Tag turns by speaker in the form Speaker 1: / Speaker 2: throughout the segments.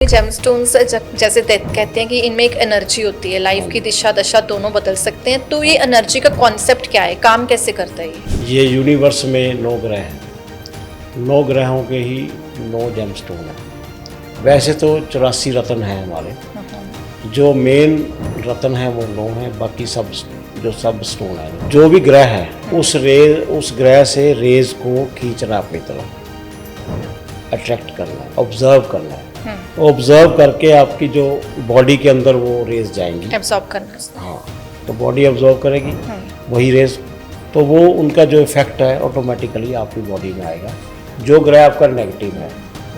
Speaker 1: Gemstones जैसे कहते हैं कि इनमें एक एनर्जी होती है, लाइफ की दिशा दशा दोनों बदल सकते हैं। तो ये एनर्जी का कॉन्सेप्ट क्या है, काम कैसे करता है
Speaker 2: ये यूनिवर्स में 9 ग्रह हैं। 9 ग्रहों के ही 9 जेमस्टोन हैं। वैसे तो 84 रत्न हैं हमारे, जो मेन रत्न है वो 9 हैं, बाकी सब जो सब स्टोन है, जो भी ग्रह है उस ग्रह से रेज को खींचना अपनी तरफ, अट्रैक्ट करना है, ऑब्जर्व करना है। ऑब्जर्व करके आपकी जो बॉडी के अंदर वो रेज जाएंगी,
Speaker 1: एब्जॉर्ब करना।
Speaker 2: हाँ, तो बॉडी ऑब्जर्व करेगी वही रेज, तो वो उनका जो इफेक्ट है ऑटोमेटिकली आपकी बॉडी में आएगा। जो ग्रह आपका नेगेटिव है,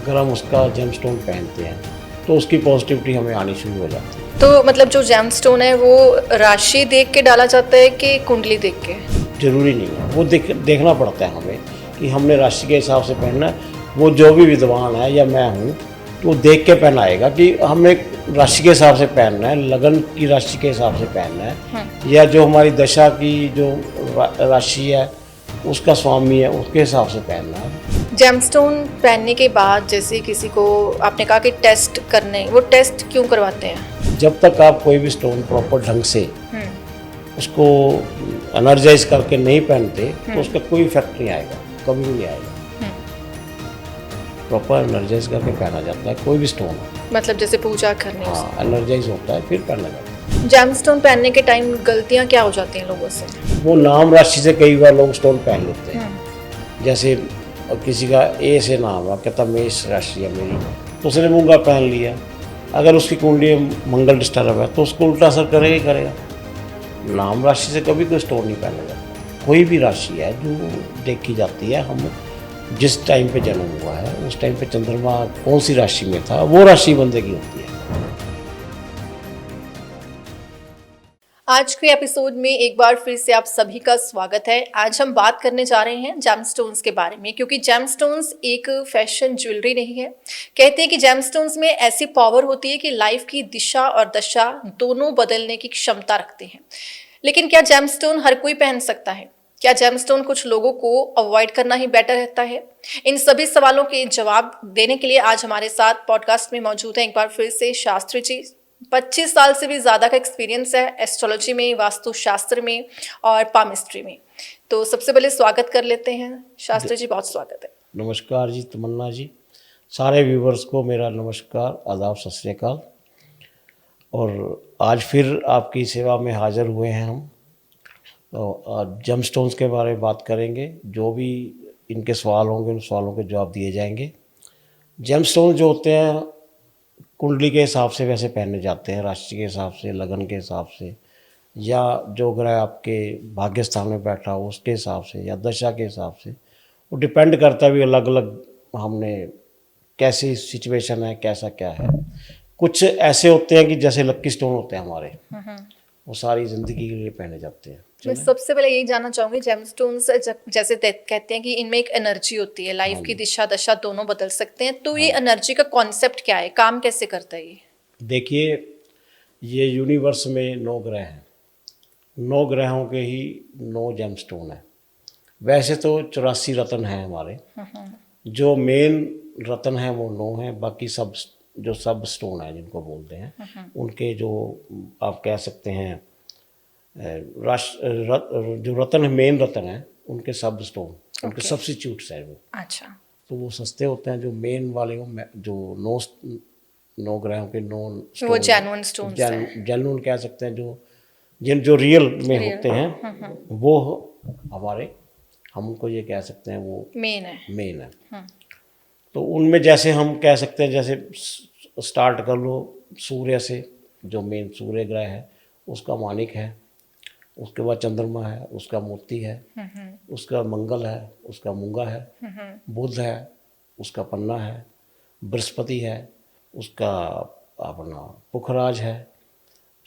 Speaker 2: अगर हम उसका जेमस्टोन पहनते हैं तो उसकी पॉजिटिविटी हमें आनी शुरू हो जाती है।
Speaker 1: तो मतलब जो जेमस्टोन है वो राशि देख के डाला जाता है कि कुंडली देख के?
Speaker 2: जरूरी नहीं है, वो देखना पड़ता है हमें कि हमने राशि के हिसाब से पहनना है। वो जो भी विद्वान है या मैं हूँ तो वो देख के पहनाएगा कि हमें राशि के हिसाब से पहनना है, लगन की राशि के हिसाब से पहनना है, या जो हमारी दशा की जो राशि है उसका स्वामी है उसके हिसाब से पहनना है।
Speaker 1: जेमस्टोन पहनने के बाद जैसे किसी को आपने कहा कि टेस्ट करने, वो टेस्ट क्यों करवाते हैं?
Speaker 2: जब तक आप कोई भी स्टोन प्रॉपर ढंग से उसको एनर्जाइज करके नहीं पहनते तो उसका कोई इफेक्ट नहीं आएगा, कभी भी नहीं आएगा। प्रॉपर एनर्जाइज करके पहना जाता है कोई भी स्टोन,
Speaker 1: मतलब जैसे पूजा करने।
Speaker 2: हाँ, एनर्जाइज होता है फिर पहना जाता है।
Speaker 1: जेमस्टोन पहनने के टाइम गलतियां क्या हो जाती हैं लोगों से?
Speaker 2: वो नाम राशि से कई बार लोग स्टोन पहन लेते हैं। जैसे किसी का ए से नाम है, कहता मेष राशि है मेरी, तो उसने मूंगा पहन लिया। अगर उसकी कुंडली मंगल डिस्टर्ब है तो उसको उल्टा असर करेगा ही करेगा। नाम राशि से कभी कोई स्टोन नहीं पहना जाता। कोई भी राशि है जो देखी जाती है, हम जिस टाइम पे जन्म हुआ है उस टाइम पे चंद्रमा कौन सी राशि में था वो राशि बंदे की होती है।
Speaker 1: आज के एपिसोड में एक बार फिर से आप सभी का स्वागत है। आज हम बात करने जा रहे हैं जेमस्टोन्स के बारे में, क्योंकि जेमस्टोन्स एक फैशन ज्वेलरी नहीं है। कहते हैं कि जेमस्टोन्स में ऐसी पावर होती है कि लाइफ की दिशा और दशा दोनों बदलने की क्षमता रखते हैं। लेकिन क्या जेमस्टोन हर कोई पहन सकता है? क्या जेमस्टोन कुछ लोगों को अवॉइड करना ही बेटर रहता है? इन सभी सवालों के जवाब देने के लिए आज हमारे साथ पॉडकास्ट में मौजूद हैं एक बार फिर से शास्त्री जी। 25 साल से भी ज़्यादा का एक्सपीरियंस है एस्ट्रोलॉजी में, वास्तुशास्त्र में और पामिस्ट्री में। तो सबसे पहले स्वागत कर लेते हैं शास्त्री जी, बहुत स्वागत है।
Speaker 2: नमस्कार जी तमन्ना जी, सारे व्यूवर्स को मेरा नमस्कार, आदाब, सत श्री अकाल। और आज फिर आपकी सेवा में हाजिर हुए हैं हम। तो जेमस्टोन्स के बारे में बात करेंगे। जो भी इनके सवाल होंगे उन सवालों के जवाब दिए जाएंगे। जेमस्टोन जो होते हैं कुंडली के हिसाब से वैसे पहने जाते हैं, राशि के हिसाब से, लगन के हिसाब से, या जो ग्रह आपके भाग्य स्थान में बैठा हो उसके हिसाब से, या दशा के हिसाब से। वो डिपेंड करता है भी अलग अलग हमने कैसी सिचुएशन है, कैसा क्या है। कुछ ऐसे होते हैं कि जैसे लक्की स्टोन होते हैं हमारे, वो सारी ज़िंदगी के लिए पहने जाते हैं।
Speaker 1: मैं सबसे पहले यही जानना चाहूँगी, जेमस्टोन्स जैसे कहते हैं कि इनमें एक एनर्जी होती है, लाइफ की दिशा दशा दोनों बदल सकते हैं। तो ये एनर्जी का कॉन्सेप्ट क्या है, काम कैसे करता है ये?
Speaker 2: देखिए, ये यूनिवर्स में 9 ग्रह हैं। 9 ग्रहों के ही 9 जेमस्टोन हैं। वैसे तो 84 रत्न हैं हमारे, जो मेन रत्न हैं वो 9 हैं, बाकी सब जो सब स्टोन हैं जिनको बोलते हैं, उनके जो आप कह सकते हैं जो रत्न मेन रत्न है उनके सब स्टोन, उनके सब्स्टिट्यूट्स हैं वो। अच्छा, तो वो सस्ते होते हैं। जो मेन वाले हो, जो 9 ग्रहों के 9
Speaker 1: वो जेन्युइन स्टोन्स हैं,
Speaker 2: जेन्युइन कह सकते हैं, जो रियल में होते हैं वो हमारे, हम उनको ये कह सकते हैं वो मेन है। तो उनमें जैसे हम कह सकते हैं, जैसे स्टार्ट कर लो सूर्य से, जो मेन सूर्य ग्रह है उसका माणिक है, उसके बाद चंद्रमा है, उसका मोती है, उसका मंगल है, उसका मूंगा है, बुध है, उसका पन्ना है, बृहस्पति है, उसका अपना पुखराज है,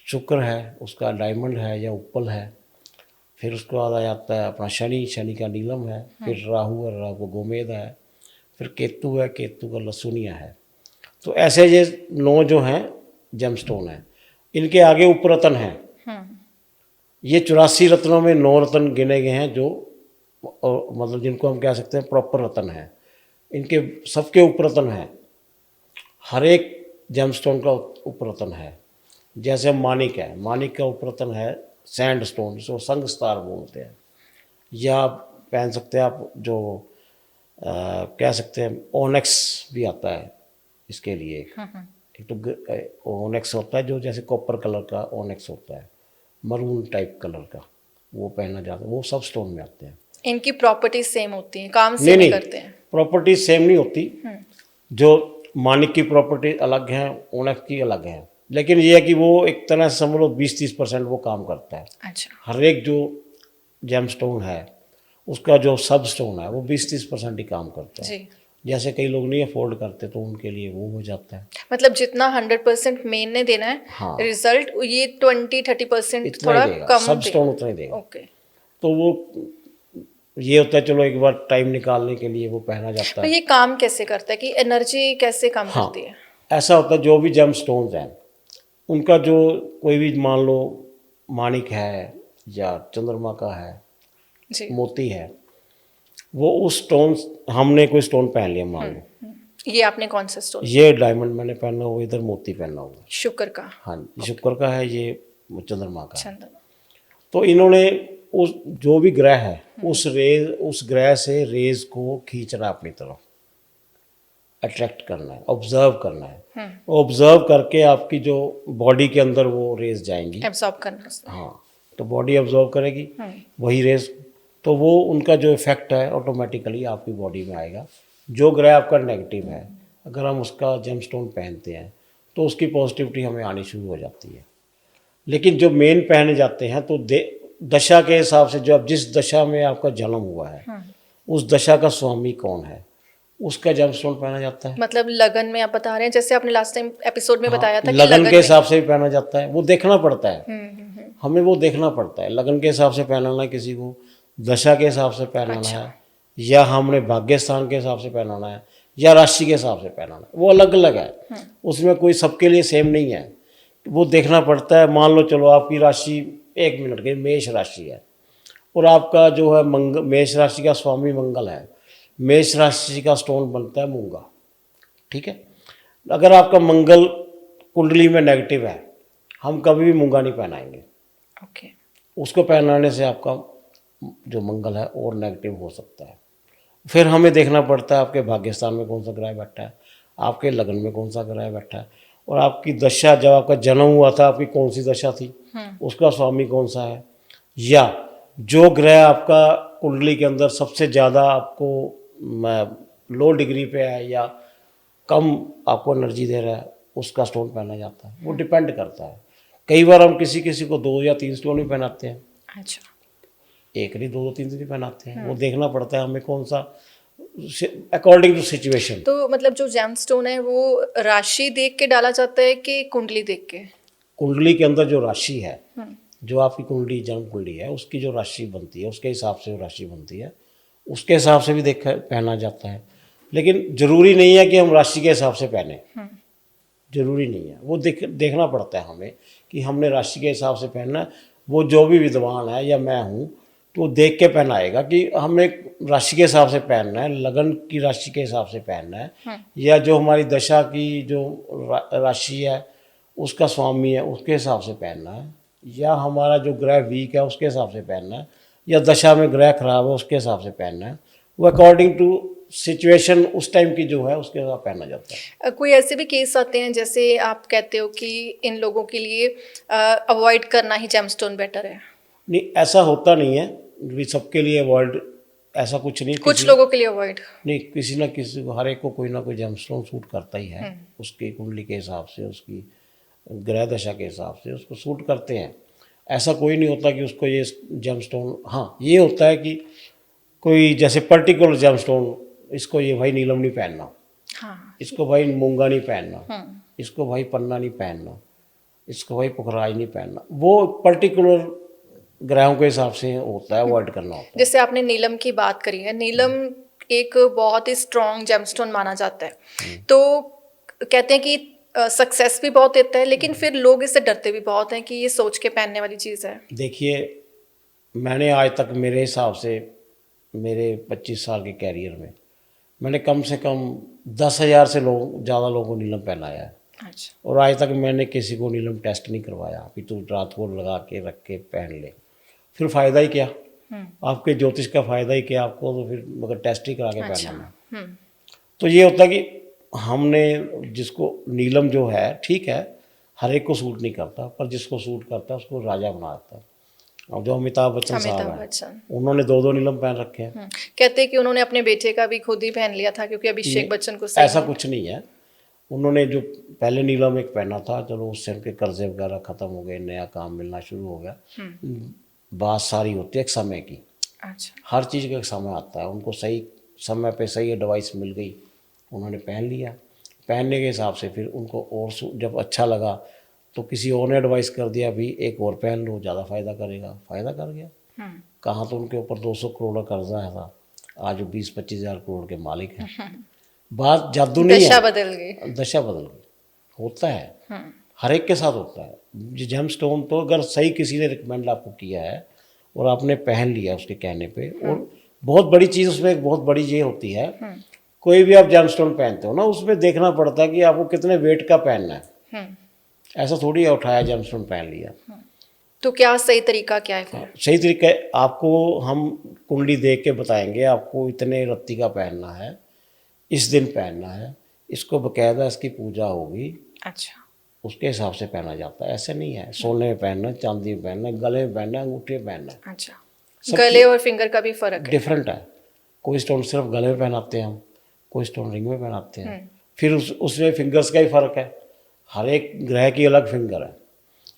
Speaker 2: शुक्र है, उसका डायमंड है या उपल है। फिर उसके बाद आ जाता है अपना शनि का नीलम है, फिर राहु है, राहु का गोमेद है, फिर केतु है, केतु का लसुनिया है। तो ऐसे ये 9 जो हैं जेमस्टोन हैं। इनके आगे उपरत्न हैं। ये 84 रत्नों में 9 रत्न गिने गए हैं, जो मतलब जिनको हम कह सकते हैं प्रॉपर रत्न हैं। इनके सबके उपरत्न हैं। हर एक जेमस्टोन का उपरतन है। जैसे मानिक है, मानिक का उपरतन है सैंड स्टोन, जिसको संग स्टार बोलते हैं। या आप पहन सकते हैं, आप जो कह सकते हैं ओनेक्स भी आता है इसके लिए। एक तो ओनेक्स होता है जो जैसे कॉपर कलर का ओनेक्स होता है, मरून टाइप कलर का, वो पहना जाता है। वो सब स्टोन में आते हैं।
Speaker 1: इनकी प्रॉपर्टीज सेम होती हैं, काम सेम ही करते हैं?
Speaker 2: प्रॉपर्टीज सेम नहीं होती। जो मानिक की प्रॉपर्टी अलग है, ओनेक्स की अलग है, लेकिन ये है कि वो एक तरह से समझ लो 20-30% वो काम करता है।
Speaker 1: अच्छा।
Speaker 2: हर एक जो जेमस्टोन है उसका जो सब स्टोन है वो 20-30% ही काम करता है।
Speaker 1: जी।
Speaker 2: जैसे कई लोग नहीं अफोर्ड करते तो उनके लिए वो हो जाता है।
Speaker 1: मतलब जितना 100% मेन ने देना है,
Speaker 2: हाँ,
Speaker 1: रिजल्ट ये 20-30%
Speaker 2: इतना
Speaker 1: थोड़ा
Speaker 2: ही देगा,
Speaker 1: कम
Speaker 2: सब स्टोन उतना ही देगा।
Speaker 1: ओके।
Speaker 2: तो वो ये होता है, चलो एक बार टाइम निकालने के लिए वो पहना जाता
Speaker 1: तो
Speaker 2: है।
Speaker 1: ये काम कैसे करता है, कि एनर्जी कैसे काम
Speaker 2: हाँ,
Speaker 1: करती है?
Speaker 2: ऐसा होता है जो भी जेम स्टोन्स हैं उनका जो कोई भी मान लो मानिक है या चंद्रमा का है,
Speaker 1: जी।
Speaker 2: मोती है, वो उस स्टोन, हमने कोई स्टोन पहन लिया मान लो,
Speaker 1: ये आपने कौन सा स्टोन?
Speaker 2: ये डायमंड मैंने पहना हुआ, इधर मोती पहना हुआ।
Speaker 1: शुक्र का?
Speaker 2: हाँ, ये शुक्र का है, ये चंद्रमा का है।
Speaker 1: चंद्रमा।
Speaker 2: तो इन्होंने उस जो भी ग्रह है उस ग्रह से रेज को खींचना अपनी तरफ, अट्रैक्ट करना है, ऑब्जर्व करना है। ऑब्जर्व करके आपकी जो बॉडी के अंदर वो रेज जाएंगी,
Speaker 1: एब्जॉर्ब करना उसने।
Speaker 2: हाँ, तो बॉडी ऑब्जर्व करेगी वही रेज, तो वो उनका जो इफेक्ट है ऑटोमेटिकली आपकी बॉडी में आएगा। जो ग्रह आपका नेगेटिव है, अगर हम उसका जेमस्टोन पहनते हैं तो उसकी पॉजिटिविटी हमें आनी शुरू हो जाती है। लेकिन जो मेन पहने जाते हैं तो दशा के हिसाब से, जो अब जिस दशा में आपका जन्म हुआ है उस दशा का स्वामी कौन है उसका जेमस्टोन पहना जाता है।
Speaker 1: मतलब लगन में आप बता रहे हैं, जैसे आपने लास्ट टाइम एपिसोड में बताया था कि
Speaker 2: लगन के हिसाब से भी पहना जाता है। वो देखना पड़ता है, हमें वो देखना पड़ता है, लगन के हिसाब से पहनाना है किसी को, दशा के हिसाब से पहनाना है, या हमने भाग्य स्थान के हिसाब से पहनाना है, या राशि के हिसाब से पहनाना है। वो अलग अलग है, उसमें कोई सबके लिए सेम नहीं है। वो देखना पड़ता है। मान लो चलो आपकी राशि 1 मिनट की मेष राशि है और आपका जो है मेष राशि का स्वामी मंगल है, मेष राशि का स्टोन बनता है मूंगा। ठीक है, अगर आपका मंगल कुंडली में नेगेटिव है, हम कभी भी मूंगा नहीं पहनाएंगे।
Speaker 1: ओके।
Speaker 2: उसको पहनाने से आपका जो मंगल है और नेगेटिव हो सकता है। फिर हमें देखना पड़ता है आपके भाग्यस्थान में कौन सा ग्रह बैठा है, आपके लगन में कौन सा ग्रह बैठा है, और आपकी दशा जब आपका जन्म हुआ था आपकी कौन सी दशा थी, उसका स्वामी कौन सा है, या जो ग्रह आपका कुंडली के अंदर सबसे ज़्यादा आपको लो डिग्री पे है या कम आपको एनर्जी दे रहा है उसका स्टोन पहना जाता है। वो डिपेंड करता है। कई बार हम किसी किसी को 2 या 3 स्टोन ही पहनाते हैं।
Speaker 1: अच्छा।
Speaker 2: एक नहीं, 2-3 नहीं पहनाते हैं। वो देखना पड़ता है हमें कौन सा, अकॉर्डिंग टू सिचुएशन।
Speaker 1: तो मतलब जो जेमस्टोन है वो राशि देख के डाला जाता है कि कुंडली देख के?
Speaker 2: कुंडली के अंदर जो राशि है, जो आपकी कुंडली जन्म कुंडली है उसकी जो राशि बनती है उसके हिसाब से वो राशि बनती है, उसके हिसाब से भी देख पहना जाता है। लेकिन जरूरी नहीं है कि हम राशि के हिसाब से पहने, जरूरी नहीं है। वो देखना पड़ता है हमें कि हमने राशि के हिसाब से पहनना है। वो जो भी विद्वान है या मैं हूँ तो देख के पहनाएगा कि हमें राशि के हिसाब से पहनना है, लगन की राशि के हिसाब से पहनना है, या जो हमारी दशा की जो राशि है उसका स्वामी है उसके हिसाब से पहनना है, या हमारा जो ग्रह वीक है उसके हिसाब से पहनना है, या दशा में ग्रह खराब है उसके हिसाब से पहनना है। वो अकॉर्डिंग टू सिचुएशन उस टाइम की जो है उसके हिसाब पहना जाता है।
Speaker 1: कोई ऐसे भी केस आते हैं जैसे आप कहते हो कि इन लोगों के लिए अवॉइड करना ही जेमस्टोन बेटर है?
Speaker 2: नहीं, ऐसा होता नहीं है भी सबके लिए अवॉइड, ऐसा कुछ नहीं।
Speaker 1: कुछ लोगों के लिए अवॉइड
Speaker 2: नहीं, किसी ना किसी को, हर एक को कोई ना कोई जेमस्टोन सूट करता ही है। उसकी कुंडली के हिसाब से, उसकी ग्रह दशा के हिसाब से उसको सूट करते हैं। ऐसा कोई नहीं होता कि उसको ये जेमस्टोन, हाँ ये होता है कि कोई जैसे पर्टिकुलर जेमस्टोन, इसको ये भाई नीलम नहीं पहनना,
Speaker 1: हाँ,
Speaker 2: इसको भाई मूंगा नहीं पहनना, इसको भाई पन्ना नहीं पहनना, इसको भाई पुखराज नहीं पहनना, वो पर्टिकुलर ग्रहों के हिसाब से होता है, अवॉइड करना होता है।
Speaker 1: जैसे आपने नीलम की बात करी है, नीलम एक बहुत ही स्ट्रॉन्ग जेमस्टोन माना जाता है। तो कहते हैं कि सक्सेस भी बहुत देता है, लेकिन फिर लोग इससे डरते भी बहुत हैं कि ये सोच के पहनने वाली चीज़ है।
Speaker 2: देखिए, मैंने आज तक मेरे हिसाब से मेरे 25 साल के कैरियर में मैंने कम से कम 10,000 से ज़्यादा लोगों को नीलम पहनाया है।
Speaker 1: अच्छा।
Speaker 2: और आज तक मैंने किसी को नीलम टेस्ट नहीं करवाया कि तू रात को लगा के रख के पहन ले, फिर फ़ायदा ही क्या? आपके ज्योतिष का फ़ायदा ही क्या आपको? तो फिर मगर टेस्ट ही करा के
Speaker 1: अच्छा।
Speaker 2: पहनना। तो ये होता है कि हमने जिसको नीलम जो है ठीक है, हर एक को सूट नहीं करता, पर जिसको सूट करता है उसको राजा बना देता है। अब जो अमिताभ बच्चन साहब
Speaker 1: अमिताभ
Speaker 2: हैं,
Speaker 1: बच्चन
Speaker 2: उन्होंने 2-2 नीलम पहन रखे हैं।
Speaker 1: कहते हैं कि उन्होंने अपने बेटे का भी खुद ही पहन लिया था क्योंकि अभिषेक बच्चन को सही
Speaker 2: ऐसा
Speaker 1: नहीं
Speaker 2: कुछ नहीं है। उन्होंने जो पहले नीलम एक पहना था, चलो उससे उनके कर्जे वगैरह ख़त्म हो गए, नया काम मिलना शुरू हो गया। बात सारी होती है एक समय की।
Speaker 1: अच्छा।
Speaker 2: हर चीज़ का एक समय आता है, उनको सही समय पे सही एडवाइस मिल गई, उन्होंने पहन लिया। पहनने के हिसाब से फिर उनको और जब अच्छा लगा तो किसी और ने एडवाइस कर दिया भी एक और पहन लो, ज़्यादा फ़ायदा करेगा, फ़ायदा कर गया। कहाँ तो उनके ऊपर 200 करोड़ का कर्जा है था, आज वो 20-25 हज़ार करोड़ के मालिक हैं। बात जादू नहीं है,
Speaker 1: दशा बदल गई।
Speaker 2: दशा बदल गई। होता है, हर एक के साथ होता है। जेम स्टोन तो अगर सही किसी ने रिकमेंड आपको किया है और आपने पहन लिया उसके कहने पे, और बहुत बड़ी चीज़ उसमें एक बहुत बड़ी ये होती है, कोई भी आप जेम स्टोन पहनते हो ना, उसमें देखना पड़ता है कि आपको कितने वेट का पहनना है। ऐसा थोड़ी है उठाया जेम स्टोन पहन लिया।
Speaker 1: तो क्या सही तरीका क्या है फिर?
Speaker 2: सही तरीका है, आपको हम कुंडली देख के बताएंगे आपको इतने रत्ती का पहनना है, इस दिन पहनना है, इसको बकायदा इसकी पूजा होगी,
Speaker 1: अच्छा।
Speaker 2: उसके हिसाब से पहना जाता है। ऐसे नहीं है सोने में पहनना, चांदी में पहनना, गले में पहनना, अंगूठे में पहनना।
Speaker 1: अच्छा। गले और फिंगर का भी फर्क है?
Speaker 2: डिफरेंट है। कोई स्टोन सिर्फ गले में पहनाते हैं हम, कोई स्टोन रिंग में पहनाते हैं। फिर उसमें फिंगर्स का ही फर्क है, हर एक ग्रह की अलग फिंगर है।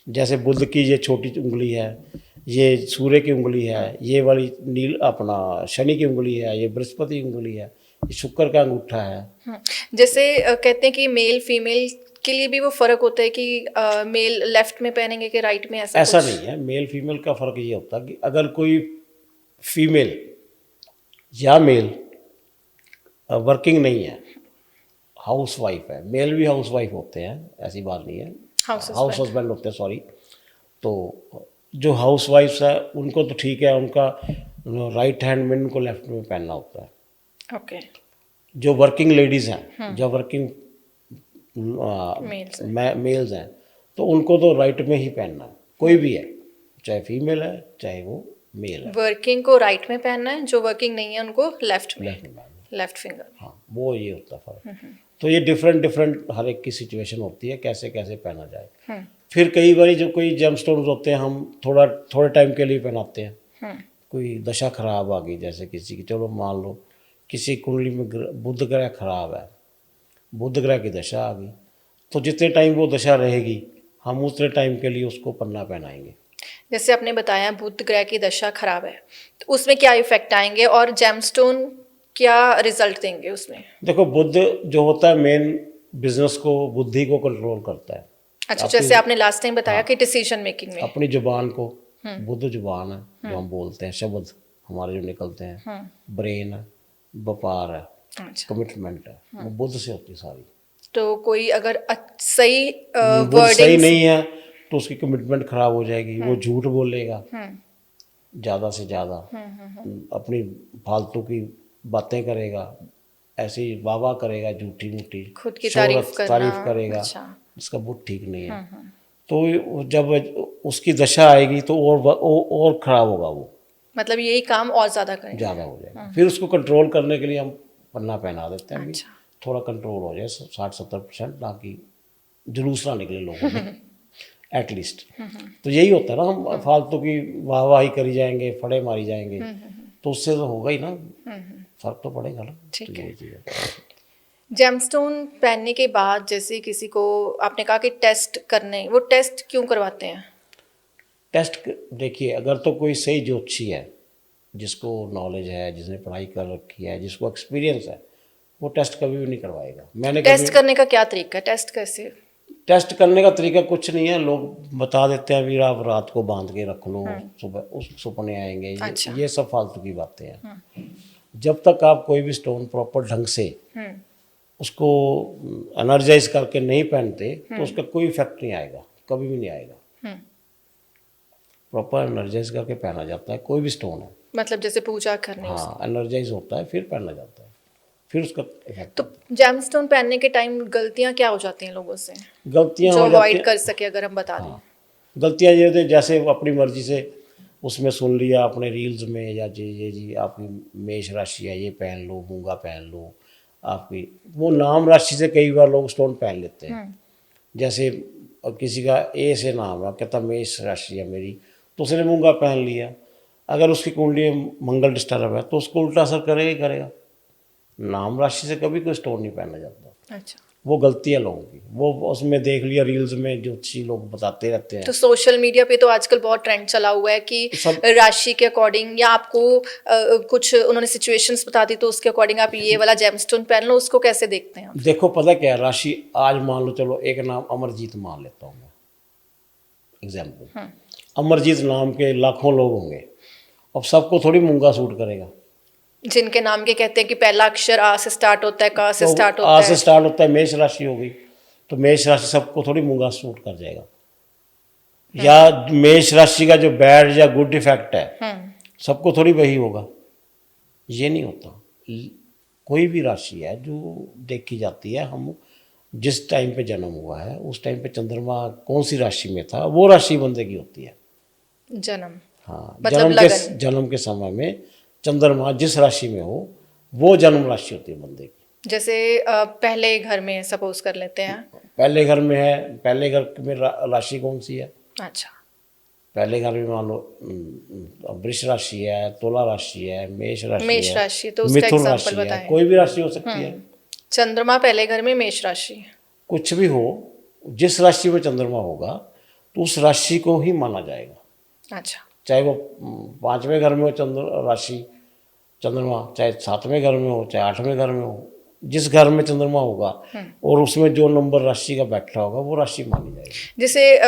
Speaker 2: जैसे बुध की ये छोटी उंगली है, ये सूर्य की उंगली है, ये वाली नील अपना शनि की उंगली है, ये बृहस्पति की उंगली है, ये शुक्र का अंगूठा है।
Speaker 1: जैसे कहते हैं कि मेल फीमेल के लिए भी वो फर्क होता है कि मेल लेफ्ट में पहनेंगे कि राइट में, ऐसा
Speaker 2: नहीं है। मेल फीमेल का फर्क ये होता है कि अगर कोई फीमेल या मेल वर्किंग नहीं है, हाउस वाइफ है, मेल भी हाउस वाइफ होते हैं, ऐसी बात नहीं है, हाउस हस्बैंड होते हैं, सॉरी। तो जो हाउस वाइफ्स है उनको तो ठीक है, उनका राइट हैंड में, उनको लेफ्ट में पहनना होता है।
Speaker 1: ओके।
Speaker 2: जो वर्किंग लेडीज़ हैं, जो वर्किंग मेल्स हैं, तो उनको तो राइट में ही पहनना है, कोई भी है, चाहे फीमेल है चाहे वो मेल है।
Speaker 1: वर्किंग को राइट में पहनना है, जो वर्किंग नहीं है उनको लेफ्ट में, लेफ्ट फिंगर।
Speaker 2: हाँ, वो ये होता है फर्क। तो ये डिफरेंट हर एक की सिचुएशन होती है, कैसे कैसे पहना जाए। फिर कई बार जो कोई जेमस्टोन्स होते हैं हम थोड़े टाइम के लिए पहनाते हैं। कोई दशा खराब आ गई, जैसे किसी की, चलो मान लो किसी कुंडली में बुध ग्रह खराब है, बुध ग्रह की दशा आ गई, तो जितने टाइम वो दशा रहेगी हम उतने टाइम के लिए उसको पन्ना पहनाएंगे।
Speaker 1: जैसे आपने बताया बुध ग्रह की दशा खराब है, तो उसमें क्या इफेक्ट आएंगे और जेमस्टोन क्या रिजल्ट देंगे उसमें?
Speaker 2: देखो, बुध जो होता है मेन बिजनेस को, बुद्धि को कंट्रोल करता है।
Speaker 1: अच्छा, जैसे आपने लास्ट टाइम बताया कि डिसीजन मेकिंग में
Speaker 2: अपनी जुबान को, बुध जुबान है जो हम बोलते हैं, शब्द हमारे जो निकलते हैं, ब्रेन है, व्यापार है, कमिटमेंट है, वो बुध से होती है सारी।
Speaker 1: तो कोई अगर सही
Speaker 2: बुध सही नहीं है तो उसकी कमिटमेंट खराब हो जाएगी, वो झूठ बोलेगा ज़्यादा से ज़्यादा, अपनी फालतू की बातें करेगा, ऐसी वाह करेगा, झूठी मूठी
Speaker 1: खुद की तारीफ
Speaker 2: करेगा। अच्छा। जिसका बुध ठीक नहीं है, तो जब उसकी दशा आएगी तो और खराब होगा वो,
Speaker 1: मतलब यही काम और ज़्यादा
Speaker 2: हो जाएगा। फिर उसको कंट्रोल करने के लिए हम पन्ना पहना देते हैं। अच्छा। थोड़ा कंट्रोल हो जाए 60-70%, ताकि जुलूस ना निकले लोगों में एटलीस्ट। तो यही होता है ना, हम फालतू की वाहवाही करी जाएंगे, फड़े मारी जाएंगे, तो उससे तो होगा ही ना, फर्क तो पड़ेगा ना।
Speaker 1: ठीक है। जेमस्टोन पहनने के बाद जैसे किसी को आपने कहा कि टेस्ट करने, वो टेस्ट क्यों करवाते हैं?
Speaker 2: टेस्ट देखिए, अगर तो कोई सही ज्योतिषी है, जिसको नॉलेज है, जिसने पढ़ाई कर रखी है, जिसको एक्सपीरियंस है, वो टेस्ट कभी भी नहीं करवाएगा। मैंने
Speaker 1: टेस्ट करने का क्या तरीका है? टेस्ट कैसे?
Speaker 2: टेस्ट करने का तरीका कुछ नहीं है, लोग बता देते हैं भी आप रात को बांध के रख लो, सुबह उस सपने आएंगे। अच्छा। ये सब फालतू की बातें हैं। जब तक आप कोई भी स्टोन प्रॉपर ढंग से उसको एनर्जाइज करके नहीं पहनते तो उसका कोई इफेक्ट नहीं आएगा, कभी भी नहीं आएगा। प्रॉपर एनर्जाइज करके पहना जाता है, कोई भी स्टोन है,
Speaker 1: मतलब जैसे पूजा करने।
Speaker 2: हाँ, एनर्जाइज होता है फिर पहना जाता है। फिर उसका इफेक्ट।
Speaker 1: तो जेमस्टोन पहनने के टाइम गलतियां क्या हो जाती हैं लोगों से,
Speaker 2: गलतियां
Speaker 1: जो
Speaker 2: हो जाती
Speaker 1: अवॉइड
Speaker 2: हैं।
Speaker 1: कर सके, अगर हम बता दें?
Speaker 2: हाँ, गलतियां ये होती है, जैसे वो अपनी मर्जी से उसमें सुन लिया अपने रील्स में, या ये जी आपकी मेष राशि है, ये पहन लो, मूंगा पहन लो, आपकी वो नाम राशि से कई बार लोग स्टोन पहन लेते हैं। जैसे किसी का ए से नाम है, कहता मेष राशि है मेरी, तो उसने मूंगा पहन लिया। अगर उसकी कुंडली में मंगल डिस्टर्ब है तो उसको उल्टा असर करेगा ही करेगा। नाम राशि से कभी कोई स्टोन नहीं पहना जाता।
Speaker 1: अच्छा,
Speaker 2: वो गलती है लोगों की, वो उसमें देख लिया रील्स में, ज्योतिषी लोग बताते रहते हैं।
Speaker 1: तो सोशल मीडिया पे तो आजकल बहुत ट्रेंड चला हुआ है कि
Speaker 2: सब
Speaker 1: राशि के अकॉर्डिंग, या आपको कुछ उन्होंने सिचुएशंस बता दी तो उसके अकॉर्डिंग आप ये वाला जेमस्टोन पहन लो, उसको कैसे देखते हैं आप?
Speaker 2: देखो पता क्या है, राशि आज मान लो, चलो एक नाम अमरजीत मान लेता हूँ मैं, एग्जाम्पल। अमरजीत नाम के लाखों लोग होंगे, अब सबको थोड़ी मूंगा सूट करेगा।
Speaker 1: जिनके नाम के कहते हैं कि पहला अक्षर आ से स्टार्ट होता है, का से
Speaker 2: तो
Speaker 1: स्टार्ट
Speaker 2: आ
Speaker 1: होता
Speaker 2: से
Speaker 1: है।
Speaker 2: स्टार्ट होता है, मेष राशि हो गई, तो मेष राशि सबको थोड़ी मूंगा सूट कर जाएगा। या मेष राशि का जो बैड या गुड इफेक्ट है सबको थोड़ी वही होगा, ये नहीं होता। कोई भी राशि है जो देखी जाती है, हम जिस टाइम पे जन्म हुआ है उस टाइम पे चंद्रमा कौन सी राशि में था, वो राशि बंदे की होती है।
Speaker 1: जन्म
Speaker 2: हाँ,
Speaker 1: मतलब लगन।
Speaker 2: जन्म के समय में चंद्रमा जिस राशि में हो वो जन्म राशि होती है बंदे की।
Speaker 1: जैसे पहले घर में सपोज कर लेते हैं।
Speaker 2: पहले घर में है, पहले घर में राशि कौन सी है?
Speaker 1: अच्छा,
Speaker 2: पहले घर में मान लो वृष राशि है, तुला राशि है, मेष
Speaker 1: मेष
Speaker 2: है,
Speaker 1: राशि, तो उसका
Speaker 2: मिथुन
Speaker 1: एग्जांपल
Speaker 2: राशि है,
Speaker 1: बताएं।
Speaker 2: कोई भी राशि हो सकती है।
Speaker 1: चंद्रमा पहले घर में मेष राशि।
Speaker 2: कुछ भी हो, जिस राशि में चंद्रमा होगा तो उस राशि को ही माना जाएगा।
Speaker 1: अच्छा,
Speaker 2: चाहे वो 5वें घर में हो चंद्र राशि चंद्रमा, चाहे 7वें घर में हो, चाहे 8वें घर में हो, जिस घर में चंद्रमा होगा और उसमें जो नंबर राशि का बैठा होगा वो राशि मानी जाएगी।
Speaker 1: जैसे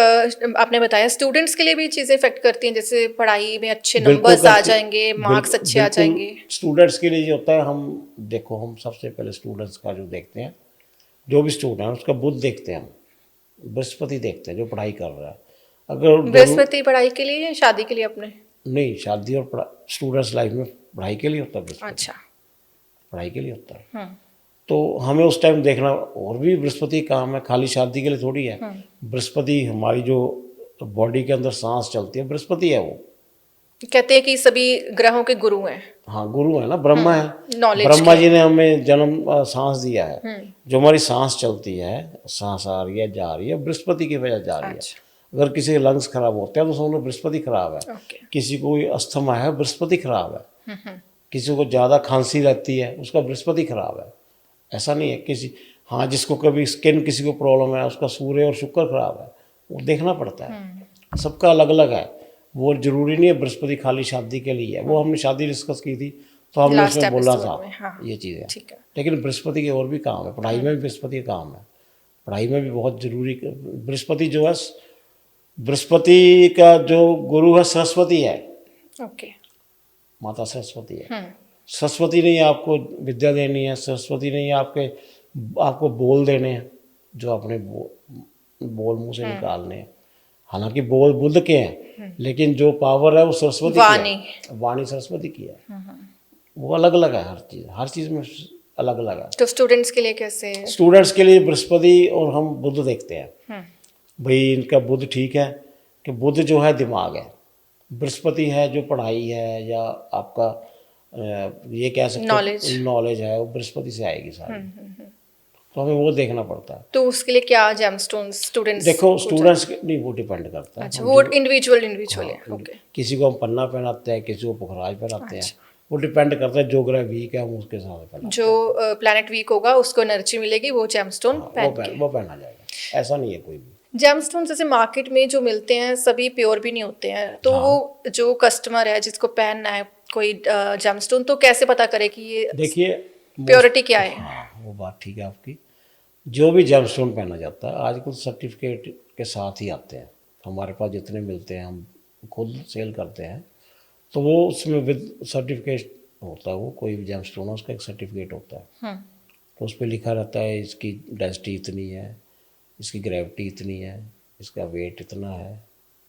Speaker 1: आपने बताया स्टूडेंट्स के लिए भी चीज़ें इफेक्ट करती हैं, जैसे पढ़ाई में अच्छे
Speaker 2: बिल्कुल
Speaker 1: नंबर्स आ
Speaker 2: करती-
Speaker 1: जाएंगे, मार्क्स अच्छे आ जाएंगे।
Speaker 2: स्टूडेंट्स के लिए ये होता है, हम देखो हम सबसे पहले स्टूडेंट्स का जो देखते हैं, जो भी स्टूडेंट है उसका बुध देखते हैं, हम बृहस्पति देखते हैं जो पढ़ाई कर रहा है। अगर
Speaker 1: बृहस्पति पढ़ाई के लिए, शादी के लिए अपने?
Speaker 2: नहीं, शादी और स्टूडेंट्स लाइफ में पढ़ाई के लिए होता है बृहस्पति।
Speaker 1: अच्छा,
Speaker 2: पढ़ाई के लिए होता है। तो हमें उस टाइम देखना, और भी बृहस्पति काम है, खाली शादी के लिए थोड़ी है। बृहस्पति हमारी जो बॉडी के अंदर सांस चलती है, बृहस्पति है वो।
Speaker 1: कहते हैं कि सभी ग्रहों के गुरु हैं।
Speaker 2: हाँ, गुरु है ना, ब्रह्मा है।
Speaker 1: नॉलेज
Speaker 2: ब्रह्मा जी ने हमें जन्म सांस दिया है। जो हमारी सांस चलती है, सांस आ रही है जा रही है, बृहस्पति की वजह जा रही है। अगर किसी के लंग्स खराब होते हैं तो समझ लो बृहस्पति खराब है। किसी को अस्थमा है, बृहस्पति खराब है। किसी को ज़्यादा खांसी रहती है, उसका बृहस्पति खराब है। ऐसा नहीं है किसी, हाँ जिसको कभी स्किन किसी को प्रॉब्लम है उसका सूर्य और शुक्र खराब है, वो देखना पड़ता है। सबका अलग अलग है, वो जरूरी नहीं है बृहस्पति खाली शादी के लिए है। वो हमने शादी डिस्कस की थी तो हमने उसमें बोला था ये चीज़ें, लेकिन बृहस्पति के और भी काम है। पढ़ाई में भी बृहस्पति का काम है, पढ़ाई में भी बहुत जरूरी। बृहस्पति जो है, बृहस्पति का जो गुरु है सरस्वती है।
Speaker 1: ओके,
Speaker 2: माता सरस्वती है। सरस्वती ने ही आपको विद्या देनी है, सरस्वती ने ही आपको बोल देने हैं, जो अपने बोल मुंह से निकालने हैं। हालांकि बोल बुद्ध के हैं, लेकिन जो पावर है वो सरस्वती की है, वाणी सरस्वती की है। वो अलग अलग है, हर चीज़ में अलग अलग है।
Speaker 1: तो स्टूडेंट्स के लिए कैसे?
Speaker 2: स्टूडेंट्स के लिए बृहस्पति और हम बुध देखते हैं, भाई इनका बुध ठीक है, कि बुध जो है दिमाग है, बृहस्पति है जो पढ़ाई है, या आपका ये कह सकते हैं नॉलेज है, वो बृहस्पति से आएगी सारी। तो हमें वो देखना पड़ता है।
Speaker 1: तो उसके लिए क्या जेमस्टोन्स स्टूडेंट्स?
Speaker 2: देखो स्टूडेंट्स नहीं, वो डिपेंड करता है।
Speaker 1: अच्छा, वो इंडिविजुअल है। ओके,
Speaker 2: किसी को हम पन्ना पहनाते हैं, किसी को पुखराज पहनाते हैं, वो डिपेंड करता है। जो ग्रह वीक है हम उसके हिसाब से पहनाते
Speaker 1: जो प्लैनेट वीक होगा उसको एनर्जी मिलेगी, वो जेमस्टोन
Speaker 2: वो पहना जाएगा। ऐसा नहीं है कोई भी।
Speaker 1: जेमस्टोन जैसे मार्केट में जो मिलते हैं सभी प्योर भी नहीं होते हैं, तो वो जो कस्टमर है जिसको पहनना है कोई जेमस्टोन, तो कैसे पता करे कि ये
Speaker 2: देखिए
Speaker 1: प्योरिटी क्या है?
Speaker 2: हाँ, वो बात ठीक है आपकी। जो भी जेमस्टोन पहना जाता है आजकल सर्टिफिकेट के साथ ही आते हैं। हमारे पास जितने मिलते हैं हम खुद सेल करते हैं, तो वो उसमें विद सर्टिफिकेट होता है। वो कोई भी जेमस्टोन है उसका एक सर्टिफिकेट होता है। तो उस पर लिखा रहता है इसकी डेंसिटी इतनी है, इसकी ग्रेविटी इतनी है, इसका वेट इतना है,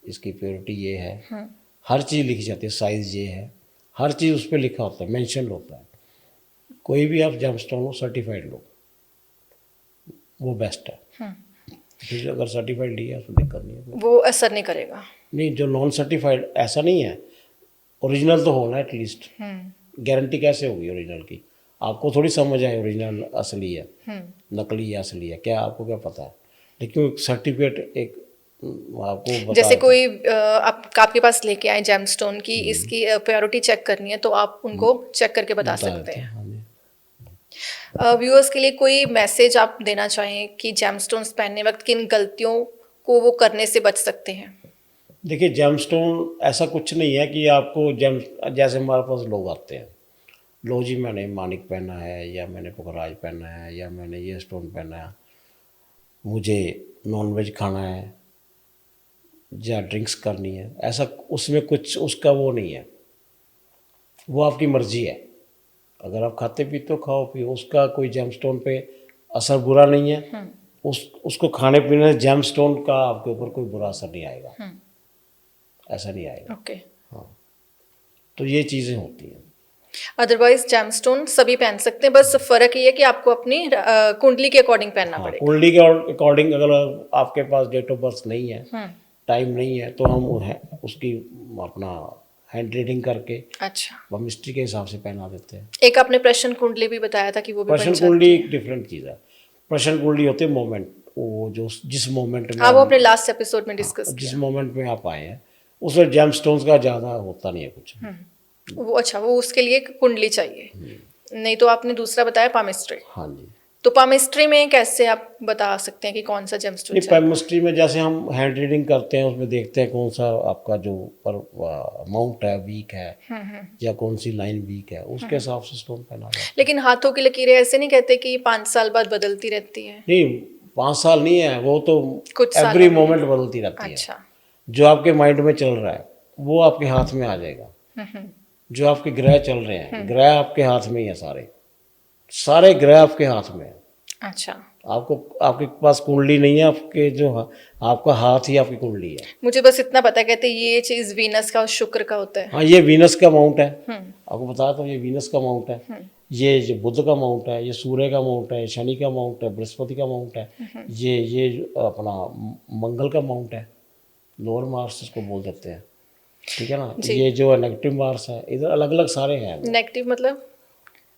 Speaker 2: इसकी प्योरिटी ये है। हर चीज़ लिखी जाती है, साइज़ ये है, हर चीज़ उस पर लिखा होता है, मेंशन होता है। कोई भी आप जेमस्टोन लो सर्टिफाइड लो, वो बेस्ट है। फिर अगर सर्टिफाइड लिया तो दिक्कत नहीं है।
Speaker 1: वो असर नहीं करेगा।
Speaker 2: नहीं, जो नॉन सर्टिफाइड ऐसा नहीं है, ओरिजिनल तो होना एटलीस्ट। गारंटी कैसे होगी ओरिजिनल की? आपको थोड़ी समझ आए ओरिजिनल असली है नकली है असली है, क्या आपको क्या पता है? लेकिन सर्टिफिकेट एक आपको बता
Speaker 1: जैसे कोई आपके पास लेके आए जेमस्टोन की इसकी प्योरिटी चेक करनी है तो आप उनको चेक करके बता सकते
Speaker 2: देते
Speaker 1: हैं।
Speaker 2: हाँ जी।
Speaker 1: व्यूअर्स के लिए कोई मैसेज आप देना चाहें कि जेमस्टोन्स पहनने वक्त किन गलतियों को वो करने से बच सकते हैं?
Speaker 2: देखिए, जेमस्टोन ऐसा कुछ नहीं है कि आपको जैसे हमारे पास लोग आते हैं, लो जी मैंने मानिक पहना है या मैंने पुखराज पहना है या मैंने ये स्टोन पहना है, मुझे नॉनवेज खाना है या ड्रिंक्स करनी है, ऐसा उसमें कुछ उसका वो नहीं है, वो आपकी मर्जी है। अगर आप खाते पीते हो खाओ पियो, उसका कोई जेमस्टोन पे असर बुरा नहीं है। उसको खाने पीने से जेमस्टोन का आपके ऊपर कोई बुरा असर नहीं आएगा, ऐसा नहीं आएगा।
Speaker 1: ओके।
Speaker 2: हाँ, तो ये चीज़ें होती हैं।
Speaker 1: अदरवाइज जेमस्टोन सभी पहन सकते हैं, बस फर्क ये है कि आपको अपनी कुंडली के अकॉर्डिंग पहनना
Speaker 2: हाँ,
Speaker 1: पड़ेगा।
Speaker 2: कुंडली के अकॉर्डिंग अगर आपके पास डेट ऑफ बर्थ नहीं है, टाइम नहीं है, तो हम उसकी अपना हैंड रीडिंग करके
Speaker 1: अच्छा,
Speaker 2: हम मिस्ट्री के हिसाब से पहना देते हैं।
Speaker 1: एक आपने प्रश्न कुंडली भी बताया था कि वो भी बन
Speaker 2: प्रश्न
Speaker 1: जाती
Speaker 2: कुंडली
Speaker 1: है।
Speaker 2: एक डिफरेंट चीज़ है। प्रश्न कुंडली होते हैं मोमेंट, वो जो जिस मोमेंट में
Speaker 1: हाँ, वो अपने लास्ट एपिसोड में डिस्कस
Speaker 2: जिस
Speaker 1: किया।
Speaker 2: मोमेंट में आप आए हैं, उसमें जेमस्टोन्स का ज़्यादा होता नहीं है कुछ।
Speaker 1: वो अच्छा, वो उसके लिए एक कुंडली चाहिए। नहीं तो आपने दूसरा बताया पामिस्ट्री।
Speaker 2: हाँ जी।
Speaker 1: तो पामिस्ट्री में कैसे आप बता सकते हैं कि कौन सा जेमस्टोन
Speaker 2: नहीं,
Speaker 1: चाहिए?
Speaker 2: केमिस्ट्री में जैसे हम हैंड रीडिंग करते हैं, उसमें देखते हैं कौन सा आपका जो पर अमाउंट है वीक है या कौन सी लाइन वीक है, उसके हिसाब से स्टोन पहना जाता है।
Speaker 1: लेकिन हाथों की लकीरें ऐसे नहीं कहते कि 5 साल बाद बदलती रहती है?
Speaker 2: नहीं, 5 साल नहीं है, वो तो
Speaker 1: कुछ साल
Speaker 2: एवरी
Speaker 1: में।
Speaker 2: मोमेंट बदलती रहती है।
Speaker 1: अच्छा।
Speaker 2: जो आपके माइंड में चल रहा है वो आपके हाथ में आ जाएगा। जो आपके ग्रह चल रहे हैं, ग्रह आपके हाथ में ही है, सारे सारे ग्रह आपके हाथ में है।
Speaker 1: अच्छा,
Speaker 2: आपको आपके पास कुंडली नहीं है, आपके जो आपका हाथ ही आपकी कुंडली है।
Speaker 1: मुझे बस इतना पता, कहते ये चीज वीनस का और शुक्र का होता है।
Speaker 2: हाँ, ये वीनस का माउंट है, आपको बताया तो ये वीनस का माउंट है, ये जो बुध का माउंट है, ये सूर्य का माउंट है, शनि का माउंट है, बृहस्पति का माउंट है, ये अपना मंगल का माउंट है, लोअर मार्स इसको बोल देते हैं, ठीक है ना। ये जो है नेगेटिव मार्स है, इधर अलग अलग सारे हैं।
Speaker 1: नेगेटिव मतलब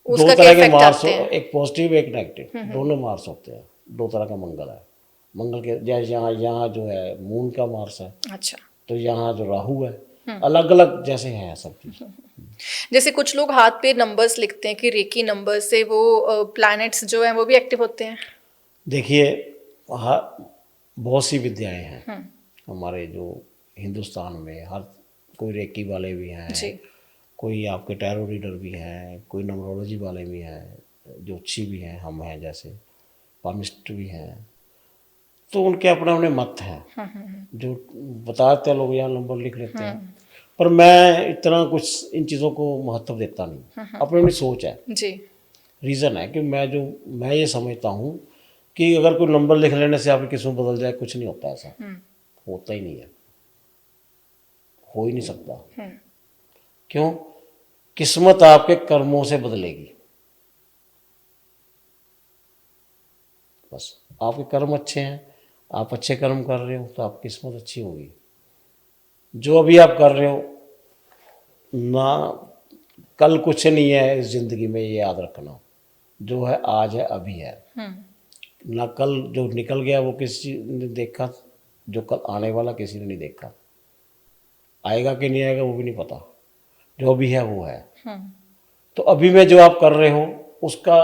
Speaker 2: दो
Speaker 1: उसका क्या
Speaker 2: तरह के
Speaker 1: इफेक्ट
Speaker 2: मार्स
Speaker 1: आते हैं?
Speaker 2: एक पॉजिटिव एक नेगेटिव, दोनों मार्स होते हैं। दो तरह का मंगल है। मंगल के जैसे यहाँ जो है मून का मार्स है,
Speaker 1: अच्छा,
Speaker 2: तो यहाँ जो राहु है, अलग अलग जैसे हैं सब चीज़।
Speaker 1: जैसे कुछ लोग हाथ पे नंबर्स लिखते हैं कि रेकी नंबर से वो प्लैनेट्स जो हैं वो भी एक्टिव होते हैं।
Speaker 2: देखिए, बहुत सी विद्याएं हैं हमारे जो हिंदुस्तान में, हर कोई रेकी वाले भी हैं
Speaker 1: जी।
Speaker 2: कोई आपके टैरो रीडर भी हैं, कोई नंबरोलॉजी वाले भी हैं, ज्योतिषी भी हैं, हम हैं जैसे पामिस्ट भी हैं, तो उनके अपने अपने मत हैं। जो बताते हैं लोग यहाँ नंबर लिख लेते हैं, पर मैं इतना कुछ इन चीज़ों को महत्व देता नहीं। अपनी अपनी सोच है
Speaker 1: जी।
Speaker 2: रीज़न है कि मैं ये समझता हूँ कि अगर कोई नंबर लिख लेने से आपकी किस्मत बदल जाए, कुछ नहीं होता, ऐसा होता ही नहीं है, हो ही नहीं सकता। क्यों? किस्मत आपके कर्मों से बदलेगी, बस आपके कर्म अच्छे हैं, आप अच्छे कर्म कर रहे हो तो आपकी किस्मत अच्छी होगी। जो अभी आप कर रहे हो ना, कल कुछ नहीं है इस जिंदगी में, ये याद रखना। जो है आज है, अभी है ना, कल जो निकल गया वो किसी ने देखा, जो कल आने वाला किसी ने नहीं देखा, आएगा कि नहीं आएगा वो भी नहीं पता, जो अभी है वो है। तो अभी में जो आप कर रहे हो उसका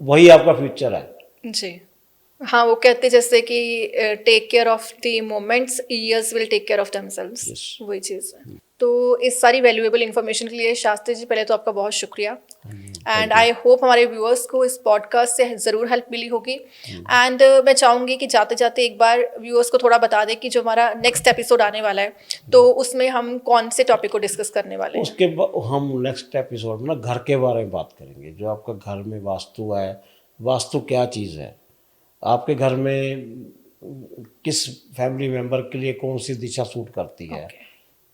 Speaker 2: वही आपका फ्यूचर है।
Speaker 1: जी हाँ, वो कहते जैसे कि take care of the moments, years will take care of themselves, वही चीज़ है। तो इस सारी वैल्यूएबल इन्फॉर्मेशन के लिए शास्त्री जी पहले तो आपका बहुत शुक्रिया, एंड आई होप हमारे व्यूअर्स को इस पॉडकास्ट से ज़रूर हेल्प मिली होगी। एंड मैं चाहूँगी कि जाते जाते एक बार व्यूअर्स को थोड़ा बता दें कि जो हमारा नेक्स्ट एपिसोड आने वाला है तो उसमें हम कौन से टॉपिक को डिस्कस करने वाले हैं।
Speaker 2: उसके हम नेक्स्ट एपिसोड में ना घर के बारे में बात करेंगे। जो आपका घर में वास्तु है, वास्तु क्या चीज़ है, आपके घर में किस फैमिली मेम्बर के लिए कौन सी दिशा सूट करती है,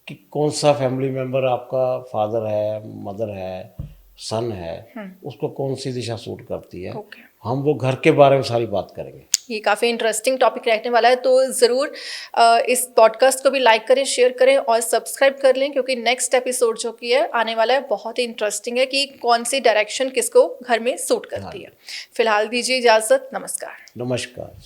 Speaker 2: कि कौन सा फैमिली मेम्बर आपका फादर है, मदर है सन है उसको कौन सी दिशा सूट करती है,
Speaker 1: ओके।
Speaker 2: हम वो घर के बारे में सारी बात करेंगे।
Speaker 1: ये काफ़ी इंटरेस्टिंग टॉपिक रहने वाला है, तो ज़रूर इस पॉडकास्ट को भी लाइक करें, शेयर करें और सब्सक्राइब कर लें, क्योंकि नेक्स्ट एपिसोड जो कि है आने वाला है बहुत ही इंटरेस्टिंग है कि कौन सी डायरेक्शन किसको घर में सूट करती है। फिलहाल दीजिए इजाज़त, नमस्कार।
Speaker 2: नमस्कार।